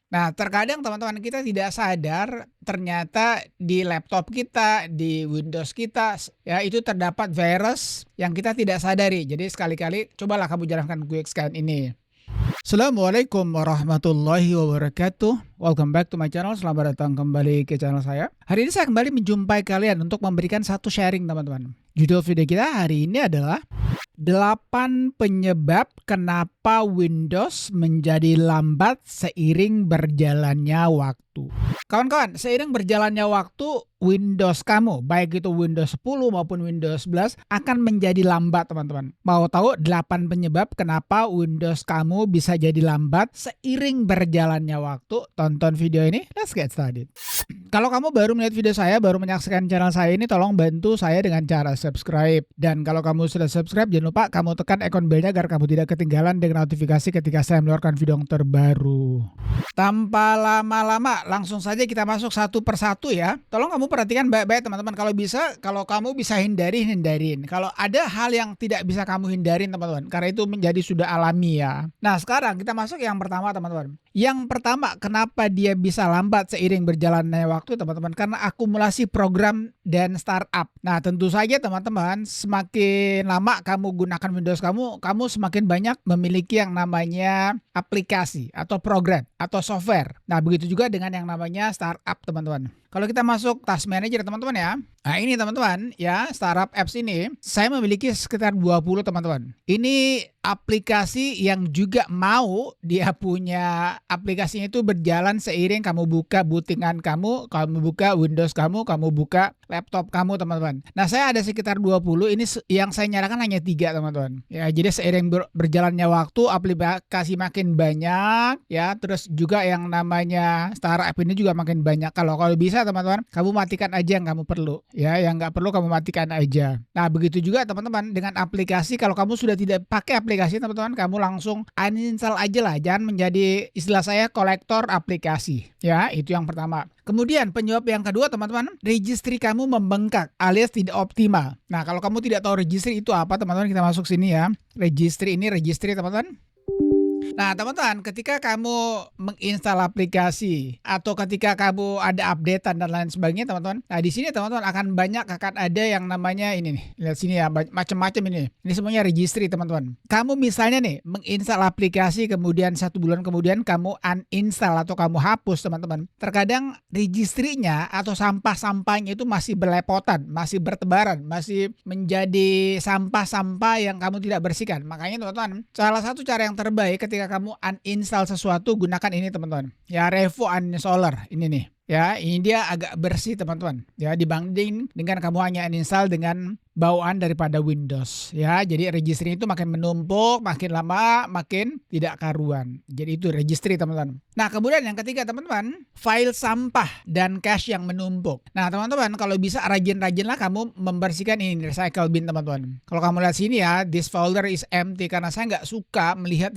Nah, terkadang teman-teman kita tidak sadar ternyata di laptop kita, di Windows kita, ya itu terdapat virus yang kita tidak sadari. Jadi sekali-kali cobalah kamu jalankan quick scan ini. Assalamualaikum warahmatullahi wabarakatuh. Welcome back to my channel. Selamat datang kembali ke channel saya. Hari ini saya kembali menjumpai kalian untuk memberikan satu sharing, teman-teman. Judul video kita hari ini adalah 8 penyebab kenapa Windows menjadi lambat seiring berjalannya waktu. Kawan-kawan, seiring berjalannya waktu, Windows kamu, baik itu Windows 10 maupun Windows 11, akan menjadi lambat, teman-teman. Mau tahu 8 penyebab kenapa Windows kamu bisa jadi lambat seiring berjalannya waktu? Tonton video ini, let's get started. Kalau kamu baru melihat video saya, baru menyaksikan channel saya ini, tolong bantu saya dengan cara subscribe. Dan kalau kamu sudah subscribe, jangan lupa kamu tekan ikon belnya agar kamu tidak ketinggalan dengan notifikasi ketika saya mengeluarkan video yang terbaru. Tanpa lama-lama, langsung saja kita masuk satu persatu ya. Tolong kamu perhatikan baik-baik, teman-teman. Kalau bisa, kalau kamu bisa hindarin. Kalau ada hal yang tidak bisa kamu hindarin, teman-teman, karena itu menjadi sudah alami ya. Nah, sekarang kita masuk yang pertama, teman-teman. Yang pertama, kenapa dia bisa lambat seiring berjalannya waktu, teman-teman? Karena akumulasi program dan startup. Nah, tentu saja teman-teman, semakin lama kamu gunakan Windows kamu semakin banyak memiliki yang namanya aplikasi atau program atau software. Nah, begitu juga dengan yang namanya startup, teman-teman. Kalau kita masuk Task Manager, teman-teman ya. Nah, ini teman-teman ya, startup apps ini saya memiliki sekitar 20, teman-teman. Ini aplikasi yang juga mau dia punya aplikasinya itu berjalan seiring kamu buka bootingan kamu buka Windows kamu buka laptop kamu, teman-teman. Nah, saya ada sekitar 20, ini yang saya nyalakan hanya 3, teman-teman. Ya, jadi seiring berjalannya waktu aplikasi makin banyak ya, terus juga yang namanya startup ini juga makin banyak. Kalau bisa, teman-teman, kamu matikan aja yang kamu perlu. Ya, yang nggak perlu kamu matikan aja. Nah, begitu juga teman-teman dengan aplikasi. Kalau kamu sudah tidak pakai aplikasi, teman-teman, kamu langsung uninstall aja lah. Jangan menjadi, istilah saya, kolektor aplikasi. Ya, itu yang pertama. Kemudian penyebab yang kedua, teman-teman, registry kamu membengkak alias tidak optimal. Nah, kalau kamu tidak tahu registry itu apa, teman-teman, kita masuk sini ya. Registry, teman-teman. Nah, teman-teman, ketika kamu menginstal aplikasi atau ketika kamu ada updatean dan lain sebagainya, teman-teman. Nah, di sini teman-teman akan ada yang namanya ini nih. Lihat sini ya, macam-macam ini. Ini semuanya registry, teman-teman. Kamu misalnya nih menginstal aplikasi, kemudian 1 bulan kemudian kamu uninstall atau kamu hapus, teman-teman. Terkadang registrinya atau sampah-sampahnya itu masih berlepotan, masih bertebaran, masih menjadi sampah-sampah yang kamu tidak bersihkan. Makanya, teman-teman, salah satu cara yang terbaik ketika kamu uninstall sesuatu, gunakan ini, teman-teman. Ya, Revo Uninstaller ini nih. Ya, ini dia agak bersih, teman-teman. Ya, dibanding dengan kamu hanya uninstall dengan bawaan daripada Windows. Ya, jadi registry itu makin menumpuk, makin lama makin tidak karuan. Jadi itu registry, teman-teman. Nah, kemudian yang ketiga, teman-teman, file sampah dan cache yang menumpuk. Nah, teman-teman, kalau bisa rajin-rajinlah kamu membersihkan ini recycle bin, teman-teman. Kalau kamu lihat sini ya, this folder is empty, karena saya nggak suka melihat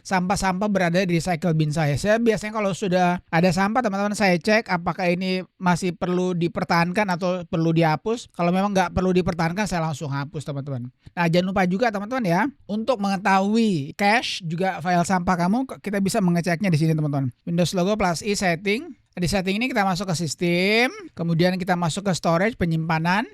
sampah-sampah berada di recycle bin saya. Saya biasanya kalau sudah ada sampah, teman-teman, saya cek apakah ini masih perlu dipertahankan atau perlu dihapus. Kalau memang nggak perlu dipertahankan, saya langsung hapus, teman-teman. Nah, jangan lupa juga, teman-teman ya, untuk mengetahui cache juga file sampah kamu, kita bisa mengeceknya di sini, teman-teman. Windows logo plus I setting. Di setting ini kita masuk ke sistem, kemudian kita masuk ke storage, penyimpanan.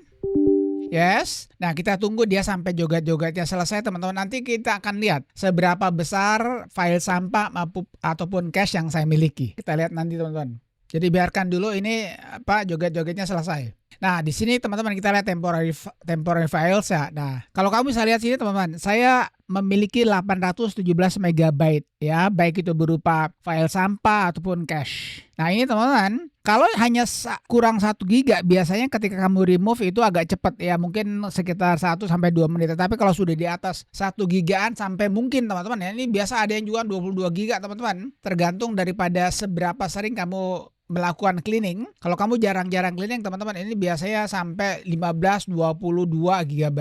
Yes. Nah, kita tunggu dia sampai joget-jogetnya selesai, teman-teman. Nanti kita akan lihat seberapa besar file sampah ataupun cache yang saya miliki. Kita lihat nanti, teman-teman. Jadi biarkan dulu ini joget-jogetnya selesai. Nah, di sini teman-teman kita lihat temporary files ya. Nah, kalau kamu bisa lihat sini, teman-teman, saya memiliki 817 MB ya, baik itu berupa file sampah ataupun cache. Nah, ini teman-teman, kalau hanya kurang 1 GB, biasanya ketika kamu remove itu agak cepat ya, mungkin sekitar 1 sampai 2 menit. Tapi kalau sudah di atas 1 GB sampai mungkin, teman-teman ya, ini biasa ada yang juga 22 GB, teman-teman. Tergantung daripada seberapa sering kamu melakukan cleaning. Kalau kamu jarang-jarang cleaning, teman-teman, ini biasanya sampai 15-22 GB.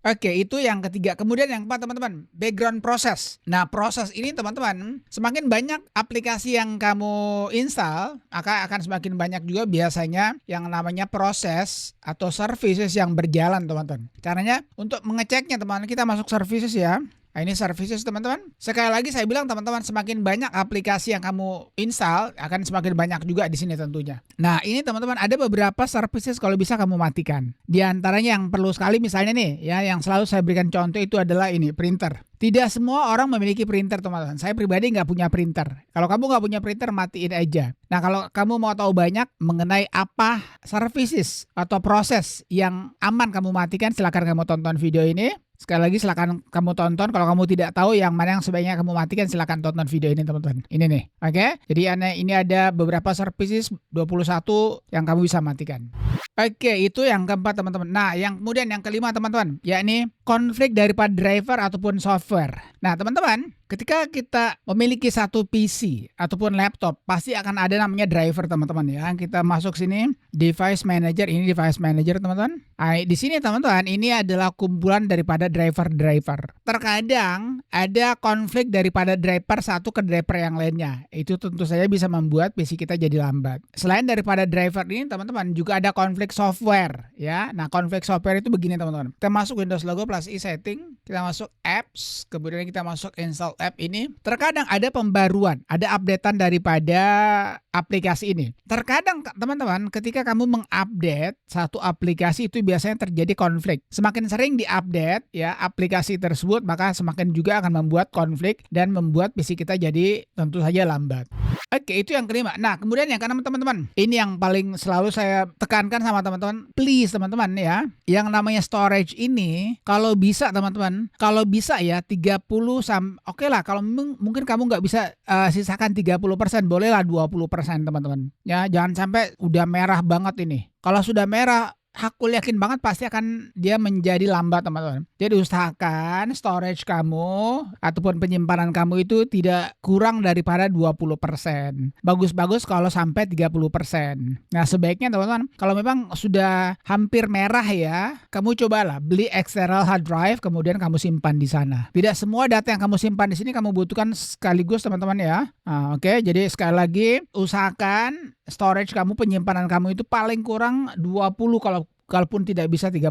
Oke, itu yang ketiga. Kemudian yang keempat, teman-teman, background process. Nah, proses ini, teman-teman, semakin banyak aplikasi yang kamu install, akan semakin banyak juga biasanya yang namanya proses atau services yang berjalan, teman-teman. Caranya untuk mengeceknya, teman-teman, kita masuk services ya. Nah, ini services teman-teman. Sekali lagi saya bilang teman-teman, semakin banyak aplikasi yang kamu install, akan semakin banyak juga di sini tentunya. Nah, ini teman-teman ada beberapa services kalau bisa kamu matikan. Di antaranya yang perlu sekali misalnya nih, ya yang selalu saya berikan contoh itu adalah ini, printer. Tidak semua orang memiliki printer teman-teman. Saya pribadi nggak punya printer. Kalau kamu nggak punya printer, matiin aja. Nah, kalau kamu mau tahu banyak mengenai apa services atau proses yang aman kamu matikan, silakan kamu tonton video ini. Sekali lagi silakan kamu tonton. Kalau kamu tidak tahu yang mana yang sebaiknya kamu matikan, silakan tonton video ini teman-teman. Ini nih, oke? Jadi ini ada beberapa services 21 yang kamu bisa matikan. Oke, itu yang keempat teman-teman. Nah, yang kemudian yang kelima teman-teman, yakni konflik daripada driver ataupun software. Nah, teman-teman, ketika kita memiliki satu PC ataupun laptop, pasti akan ada namanya driver teman-teman ya. Kita masuk sini, device manager, ini device manager teman-teman. Nah, di sini teman-teman, ini adalah kumpulan daripada driver-driver. Terkadang ada konflik daripada driver satu ke driver yang lainnya. Itu tentu saja bisa membuat PC kita jadi lambat. Selain daripada driver ini teman-teman, juga ada konflik software ya. Nah, konflik software itu begini teman-teman. Kita masuk Windows Logo plus i setting, kita masuk apps, kemudian kita masuk install app ini. Terkadang ada pembaruan, ada updatean daripada aplikasi ini. Terkadang teman-teman, ketika kamu mengupdate satu aplikasi itu biasanya terjadi konflik. Semakin sering diupdate ya aplikasi tersebut, maka semakin juga akan membuat konflik dan membuat PC kita jadi tentu saja lambat. Oke, itu yang kelima. Nah, kemudian yang keenam teman-teman. Ini yang paling selalu saya tekankan sama teman-teman. Please teman-teman ya, yang namanya storage ini kalau bisa teman-teman, kalau bisa ya 30 oke lah, kalau mungkin kamu nggak bisa sisakan 30%, bolehlah 20% teman-teman. Ya, jangan sampai udah merah banget ini. Kalau sudah merah, aku yakin banget pasti akan dia menjadi lambat teman-teman. Jadi usahakan storage kamu ataupun penyimpanan kamu itu tidak kurang daripada 20%. Bagus-bagus kalau sampai 30%. Nah, sebaiknya teman-teman, kalau memang sudah hampir merah ya, kamu cobalah beli external hard drive kemudian kamu simpan di sana. Tidak semua data yang kamu simpan di sini kamu butuhkan sekaligus teman-teman ya. Nah, oke, jadi sekali lagi usahakan storage kamu, penyimpanan kamu itu paling kurang 20, kalaupun tidak bisa 30%.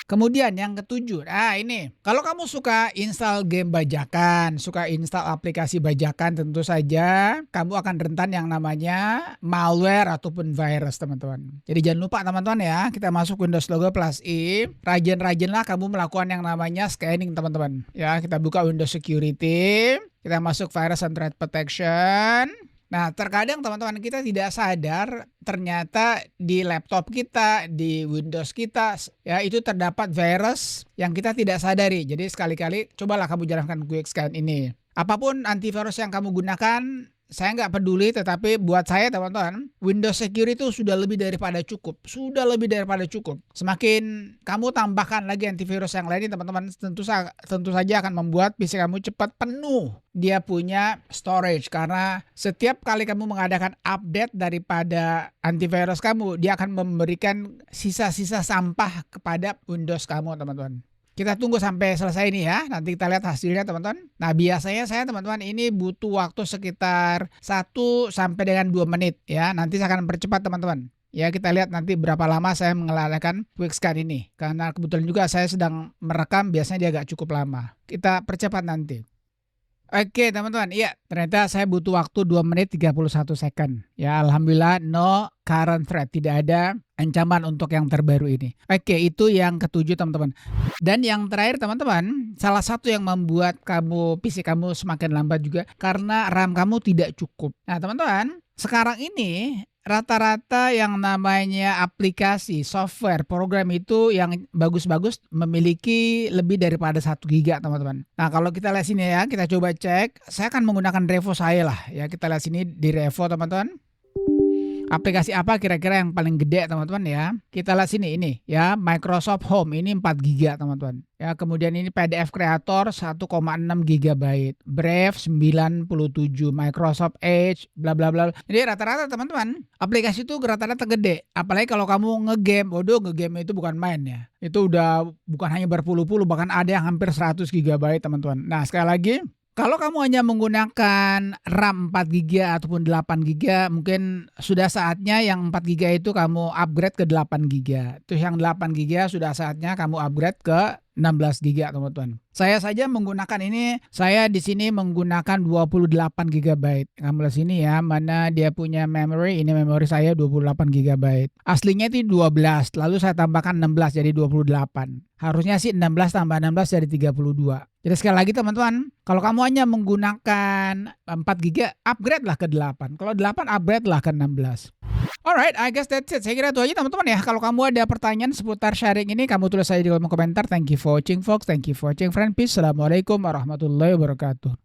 Kemudian yang ketujuh, ini kalau kamu suka install game bajakan, suka install aplikasi bajakan, tentu saja kamu akan rentan yang namanya malware ataupun virus teman-teman. Jadi jangan lupa teman-teman ya, kita masuk Windows Logo plus i, rajin-rajinlah kamu melakukan yang namanya scanning teman-teman. Ya, kita buka Windows Security, kita masuk Virus and Threat Protection. Nah, terkadang teman-teman kita tidak sadar ternyata di laptop kita, di Windows kita, ya itu terdapat virus yang kita tidak sadari. Jadi sekali-kali cobalah kamu jalankan quick scan ini. Apapun antivirus yang kamu gunakan, saya nggak peduli, tetapi buat saya teman-teman, Windows Security itu sudah lebih daripada cukup. Sudah lebih daripada cukup. Semakin kamu tambahkan lagi antivirus yang lain, teman-teman, tentu saja akan membuat PC kamu cepat penuh. Dia punya storage, karena setiap kali kamu mengadakan update daripada antivirus kamu, dia akan memberikan sisa-sisa sampah kepada Windows kamu teman-teman. Kita tunggu sampai selesai nih ya, nanti kita lihat hasilnya teman-teman. Nah, biasanya saya teman-teman ini butuh waktu sekitar 1 sampai dengan 2 menit ya. Nanti saya akan percepat teman-teman. Ya, kita lihat nanti berapa lama saya mengadakan quick scan ini. Karena kebetulan juga saya sedang merekam, biasanya dia agak cukup lama. Kita percepat nanti. Oke teman-teman, iya ternyata saya butuh waktu 2 menit 31 second. Ya, alhamdulillah no current threat, tidak ada ancaman untuk yang terbaru ini. Oke, itu yang ketujuh teman-teman. Dan yang terakhir teman-teman, salah satu yang membuat PC kamu semakin lambat juga karena RAM kamu tidak cukup. Nah teman-teman, sekarang ini rata-rata yang namanya aplikasi, software, program itu yang bagus-bagus memiliki lebih daripada 1 giga teman-teman. Nah, kalau kita lihat sini ya, kita coba cek. Saya akan menggunakan Revo saya lah ya. Kita lihat sini di Revo teman-teman. Aplikasi apa kira-kira yang paling gede teman-teman ya? Kita lihat sini ini ya, Microsoft Home ini 4 giga teman-teman. Ya, kemudian ini PDF Creator 1,6 GB, Brave 97, Microsoft Edge, bla bla bla. Jadi rata-rata teman-teman, aplikasi itu rata-rata gede. Apalagi kalau kamu ngegame, ngegame itu bukan main ya. Itu udah bukan hanya berpuluh-puluh, bahkan ada yang hampir 100 GB teman-teman. Nah, sekali lagi, kalau kamu hanya menggunakan RAM 4 GB ataupun 8 GB, mungkin sudah saatnya yang 4 GB itu kamu upgrade ke 8 GB. Terus yang 8 GB sudah saatnya kamu upgrade ke 16 giga teman-teman. Saya saja menggunakan ini, saya di sini menggunakan 28 GB. Kamu lihat sini ya, mana dia punya memory, ini memori saya 28 GB. Aslinya itu 12, lalu saya tambahkan 16 jadi 28. Harusnya sih 16 tambah 16 jadi 32. Jadi sekali lagi teman-teman, kalau kamu hanya menggunakan 4 GB, upgrade lah ke 8. Kalau 8, upgrade lah ke 16. Alright, I guess that's it. Saya kira itu aja teman-teman ya. Kalau kamu ada pertanyaan seputar sharing ini, kamu tulis saja di kolom komentar. Thank you for watching folks. Thank you for watching friend. Peace. Assalamualaikum warahmatullahi wabarakatuh.